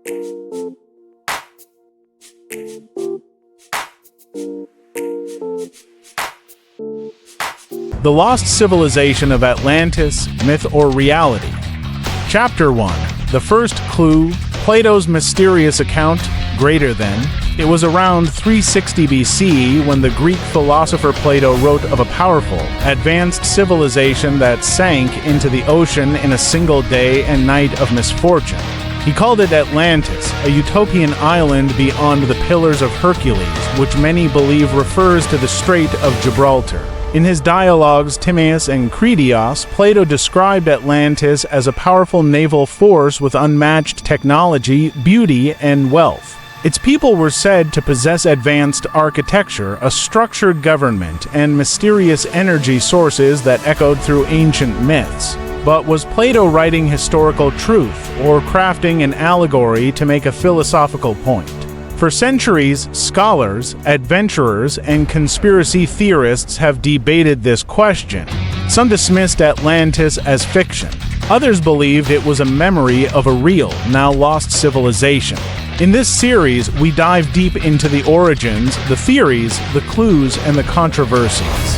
The Lost Civilization of Atlantis, Myth or Reality. Chapter 1. The first clue, Plato's mysterious account, greater than. It was around 360 BC when the Greek philosopher Plato wrote of a powerful, advanced civilization that sank into the ocean in a single day and night of misfortune. He called it Atlantis, a utopian island beyond the Pillars of Hercules, which many believe refers to the Strait of Gibraltar. In his dialogues Timaeus and Critias, Plato described Atlantis as a powerful naval force with unmatched technology, beauty, and wealth. Its people were said to possess advanced architecture, a structured government, and mysterious energy sources that echoed through ancient myths. But was Plato writing historical truth, or crafting an allegory to make a philosophical point? For centuries, scholars, adventurers, and conspiracy theorists have debated this question. Some dismissed Atlantis as fiction. Others believed it was a memory of a real, now lost civilization. In this series, we dive deep into the origins, the theories, the clues, and the controversies.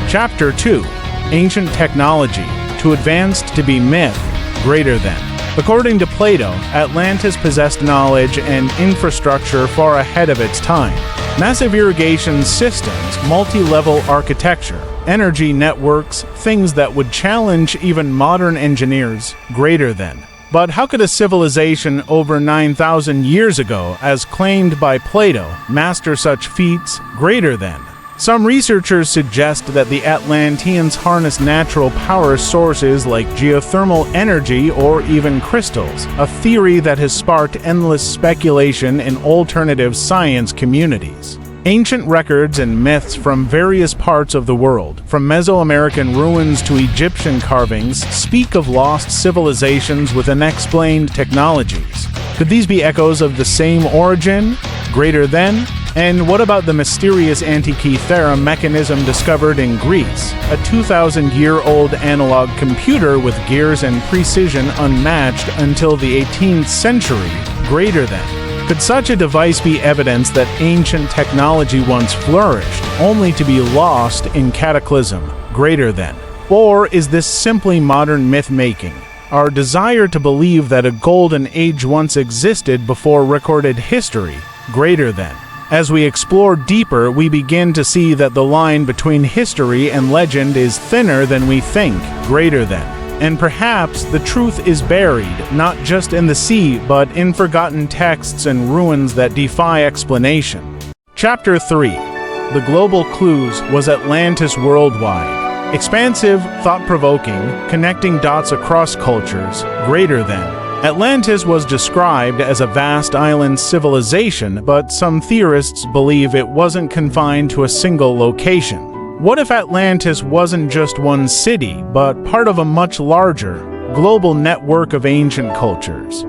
Chapter 2. Ancient Technology. Too advanced to be myth, greater than. According to Plato, Atlantis possessed knowledge and infrastructure far ahead of its time. Massive irrigation systems, multi-level architecture, energy networks, things that would challenge even modern engineers, greater than. But how could a civilization over 9,000 years ago, as claimed by Plato, master such feats, greater than? Some researchers suggest that the Atlanteans harnessed natural power sources like geothermal energy or even crystals, a theory that has sparked endless speculation in alternative science communities. Ancient records and myths from various parts of the world, from Mesoamerican ruins to Egyptian carvings, speak of lost civilizations with unexplained technologies. Could these be echoes of the same origin, greater than? And what about the mysterious Antikythera mechanism discovered in Greece, a 2,000-year-old analog computer with gears and precision unmatched until the 18th century, greater than? Could such a device be evidence that ancient technology once flourished, only to be lost in cataclysm, greater than? Or is this simply modern myth-making? Our desire to believe that a golden age once existed before recorded history, greater than? As we explore deeper, we begin to see that the line between history and legend is thinner than we think, greater than. And perhaps the truth is buried, not just in the sea, but in forgotten texts and ruins that defy explanation. Chapter 3. The Global Clues. Was Atlantis worldwide? Expansive, thought-provoking, connecting dots across cultures, greater than. Atlantis was described as a vast island civilization, but some theorists believe it wasn't confined to a single location. What if Atlantis wasn't just one city, but part of a much larger, global network of ancient cultures?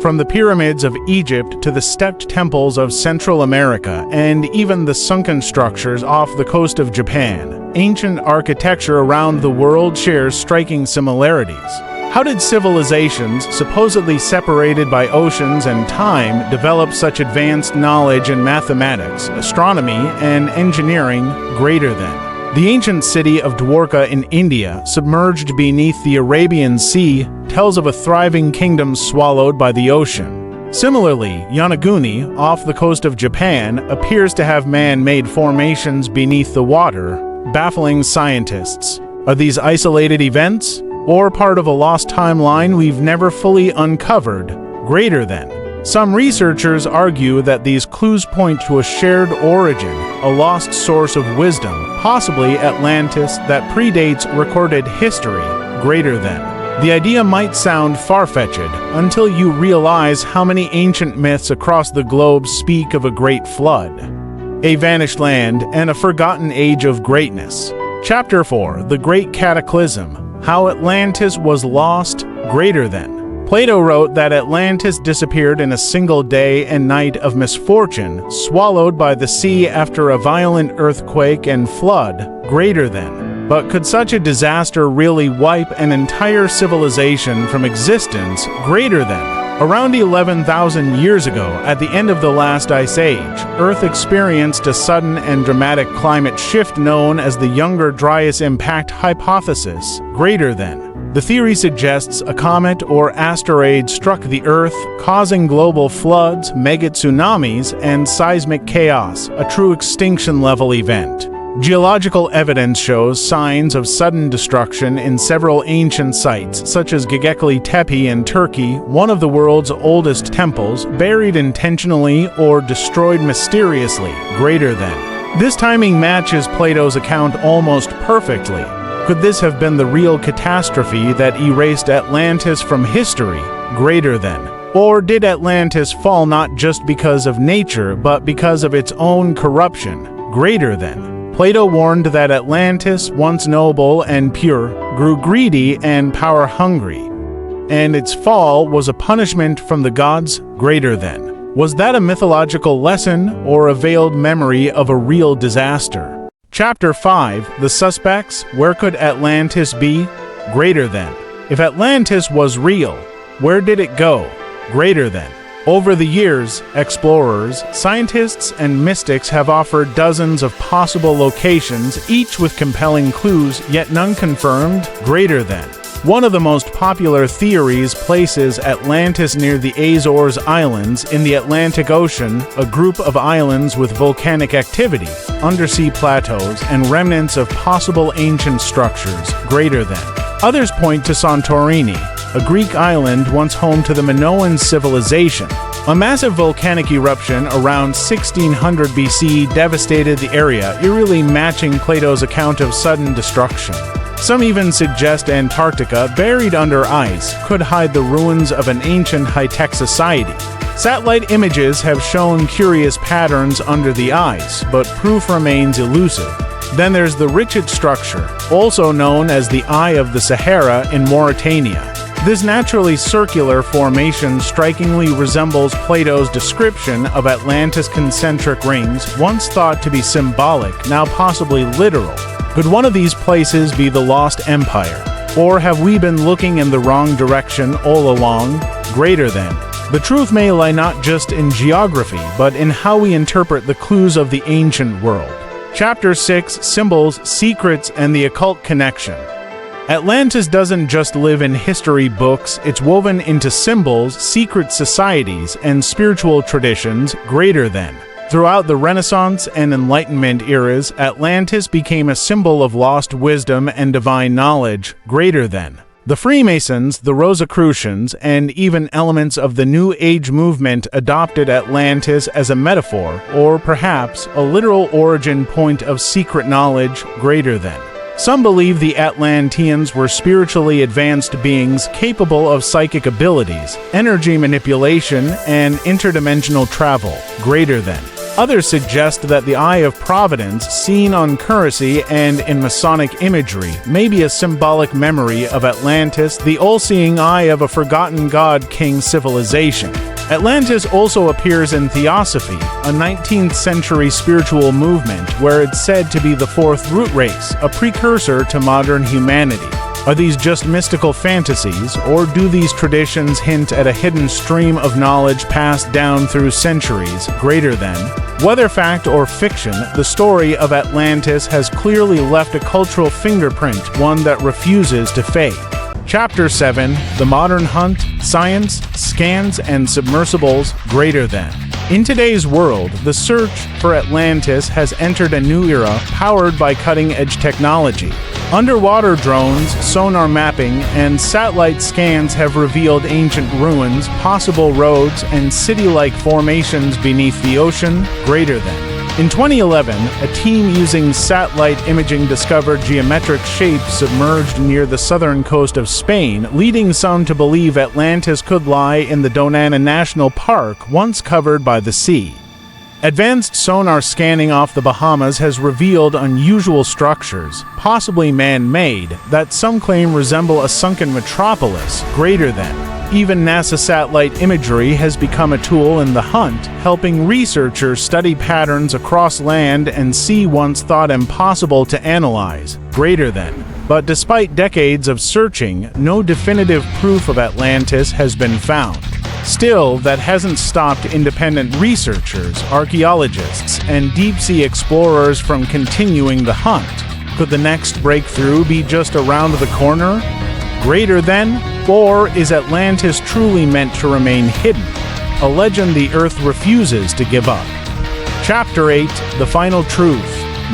From the pyramids of Egypt to the stepped temples of Central America, and even the sunken structures off the coast of Japan, ancient architecture around the world shares striking similarities. How did civilizations, supposedly separated by oceans and time, develop such advanced knowledge in mathematics, astronomy, and engineering, greater than? The ancient city of Dwarka in India, submerged beneath the Arabian Sea, tells of a thriving kingdom swallowed by the ocean. Similarly, Yonaguni, off the coast of Japan, appears to have man-made formations beneath the water, baffling scientists. Are these isolated events? Or part of a lost timeline we've never fully uncovered, greater than? Some researchers argue that these clues point to a shared origin, a lost source of wisdom, possibly Atlantis, that predates recorded history, greater than. The idea might sound far-fetched until you realize how many ancient myths across the globe speak of a great flood, a vanished land, and a forgotten age of greatness. Chapter 4. The Great Cataclysm. How Atlantis was lost, greater than. Plato wrote that Atlantis disappeared in a single day and night of misfortune, swallowed by the sea after a violent earthquake and flood, greater than. But could such a disaster really wipe an entire civilization from existence, greater than? Around 11,000 years ago, at the end of the last ice age, Earth experienced a sudden and dramatic climate shift known as the Younger Dryas Impact Hypothesis, greater than. The theory suggests a comet or asteroid struck the Earth, causing global floods, mega tsunamis, and seismic chaos, a true extinction-level event. Geological evidence shows signs of sudden destruction in several ancient sites, such as Göbekli Tepe in Turkey, one of the world's oldest temples, buried intentionally or destroyed mysteriously, greater than. This timing matches Plato's account almost perfectly. Could this have been the real catastrophe that erased Atlantis from history, greater than? Or did Atlantis fall not just because of nature, but because of its own corruption, greater than? Plato warned that Atlantis, once noble and pure, grew greedy and power-hungry, and its fall was a punishment from the gods, greater than. Was that a mythological lesson or a veiled memory of a real disaster? Chapter 5, The Suspects, Where Could Atlantis Be? Greater than. If Atlantis was real, where did it go? Greater than. Over the years, explorers, scientists, and mystics have offered dozens of possible locations, each with compelling clues, yet none confirmed, greater than. One of the most popular theories places Atlantis near the Azores Islands in the Atlantic Ocean, a group of islands with volcanic activity, undersea plateaus, and remnants of possible ancient structures, greater than. Others point to Santorini, a Greek island once home to the Minoan civilization. A massive volcanic eruption around 1600 BC devastated the area, eerily matching Plato's account of sudden destruction. Some even suggest Antarctica, buried under ice, could hide the ruins of an ancient high-tech society. Satellite images have shown curious patterns under the ice, but proof remains elusive. Then there's the Richat structure, also known as the Eye of the Sahara in Mauritania. This naturally circular formation strikingly resembles Plato's description of Atlantis' concentric rings, once thought to be symbolic, now possibly literal. Could one of these places be the Lost Empire? Or have we been looking in the wrong direction all along? Greater than. The truth may lie not just in geography, but in how we interpret the clues of the ancient world. Chapter 6, Symbols, Secrets, and the Occult Connection. Atlantis doesn't just live in history books, it's woven into symbols, secret societies, and spiritual traditions, greater than. Throughout the Renaissance and Enlightenment eras, Atlantis became a symbol of lost wisdom and divine knowledge, greater than. The Freemasons, the Rosicrucians, and even elements of the New Age movement adopted Atlantis as a metaphor, or perhaps a literal origin point of secret knowledge, greater than. Some believe the Atlanteans were spiritually advanced beings capable of psychic abilities, energy manipulation, and interdimensional travel, greater than. Others suggest that the Eye of Providence, seen on currency and in Masonic imagery, may be a symbolic memory of Atlantis, the all-seeing eye of a forgotten god-king civilization. Atlantis also appears in Theosophy, a 19th century spiritual movement where it's said to be the fourth root race, a precursor to modern humanity. Are these just mystical fantasies, or do these traditions hint at a hidden stream of knowledge passed down through centuries, greater than? Whether fact or fiction, the story of Atlantis has clearly left a cultural fingerprint, one that refuses to fade. Chapter 7, The Modern Hunt, Science, Scans, and Submersibles, greater than. In today's world, the search for Atlantis has entered a new era powered by cutting-edge technology. Underwater drones, sonar mapping, and satellite scans have revealed ancient ruins, possible roads, and city-like formations beneath the ocean, greater than. In 2011, a team using satellite imaging discovered geometric shapes submerged near the southern coast of Spain, leading some to believe Atlantis could lie in the Donana National Park, once covered by the sea. Advanced sonar scanning off the Bahamas has revealed unusual structures, possibly man-made, that some claim resemble a sunken metropolis, greater than. Even NASA satellite imagery has become a tool in the hunt, helping researchers study patterns across land and sea once thought impossible to analyze, greater than. But despite decades of searching, no definitive proof of Atlantis has been found. Still, that hasn't stopped independent researchers, archaeologists, and deep-sea explorers from continuing the hunt. Could the next breakthrough be just around the corner? Greater than? Or is Atlantis truly meant to remain hidden? A legend the Earth refuses to give up. Chapter 8, The Final Truth,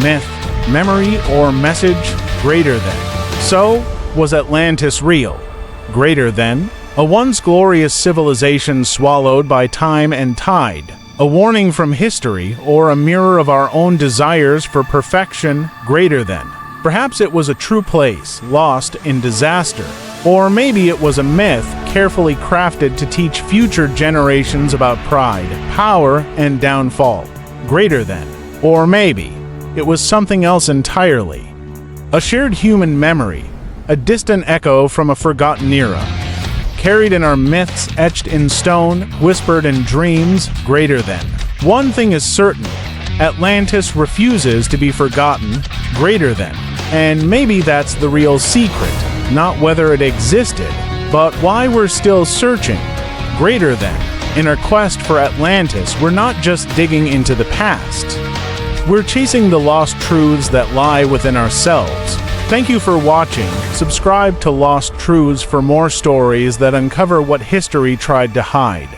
Myth, Memory, or Message, Greater than. So, was Atlantis real? Greater than? A once glorious civilization swallowed by time and tide. A warning from history, or a mirror of our own desires for perfection, greater than. Perhaps it was a true place, lost in disaster. Or maybe it was a myth carefully crafted to teach future generations about pride, power, and downfall. Greater than. Or maybe it was something else entirely. A shared human memory, a distant echo from a forgotten era. Carried in our myths, etched in stone, whispered in dreams, greater than. One thing is certain, Atlantis refuses to be forgotten, greater than. And maybe that's the real secret, not whether it existed, but why we're still searching, greater than. In our quest for Atlantis, we're not just digging into the past. We're chasing the lost truths that lie within ourselves. Thank you for watching. Subscribe to Lost Truths for more stories that uncover what history tried to hide.